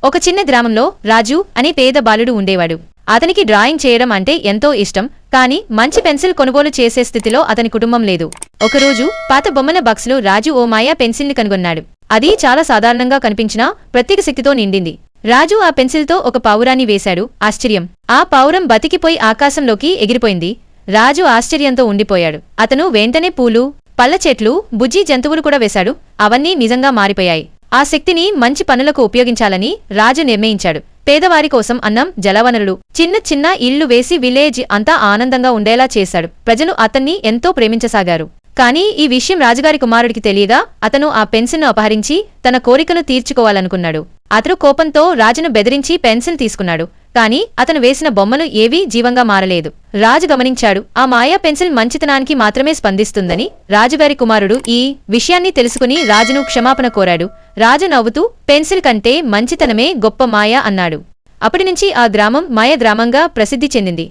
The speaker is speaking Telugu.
ఒక చిన్న గ్రామంలో రాజు అనే పేద బాలుడు ఉండేవాడు. అతనికి డ్రాయింగ్ చేయడం అంటే ఎంతో ఇష్టం. కానీ మంచి పెన్సిల్ కొనుగోలు చేసే స్థితిలో అతని కుటుంబం లేదు. ఒకరోజు పాత బొమ్మల బాక్స్లో రాజు ఓ మాయా పెన్సిల్ని కనుగొన్నాడు. అది చాలా సాధారణంగా కనిపించినా ప్రత్యేక శక్తితో నిండింది. రాజు ఆ పెన్సిల్తో ఒక పావురాన్ని వేశాడు. ఆశ్చర్యం! ఆ పావురం బతికిపోయి ఆకాశంలోకి ఎగిరిపోయింది. రాజు ఆశ్చర్యంతో ఉండిపోయాడు. అతను వెంటనే పూలు, పళ్ళ చెట్లు, బుజ్జి జంతువులు కూడా వేశాడు. అవన్నీ నిజంగా మారిపోయాయి. ఆ శక్తిని మంచి పనులకు ఉపయోగించాలని రాజు నిర్ణయించాడు. పేదవారి కోసం అన్నం, జలవనరులు, చిన్న చిన్న ఇళ్లు వేసి విలేజ్ అంతా ఆనందంగా ఉండేలా చేశాడు. ప్రజలు అతన్ని ఎంతో ప్రేమించసాగారు. కానీ ఈ విషయం రాజుగారి కుమారుడికి తెలియగా అతను ఆ పెన్సిల్ను అపహరించి తన కోరికను తీర్చుకోవాలనుకున్నాడు. అతను కోపంతో రాజును బెదిరించి పెన్సిల్ తీసుకున్నాడు. కానీ అతను వేసిన బొమ్మలు ఏవీ జీవంగా మారలేదు. రాజు గమనించాడు, ఆ మాయా పెన్సిల్ మంచితనానికి మాత్రమే స్పందిస్తుందని. రాజుగారి కుమారుడు ఈ విషయాన్ని తెలుసుకుని రాజును క్షమాపణ కోరాడు. రాజు నవ్వుతూ, పెన్సిల్ కంటే మంచితనమే గొప్ప మాయ అన్నాడు. అప్పటినుంచి ఆ గ్రామం మాయ గ్రామంగా ప్రసిద్ధి చెందింది.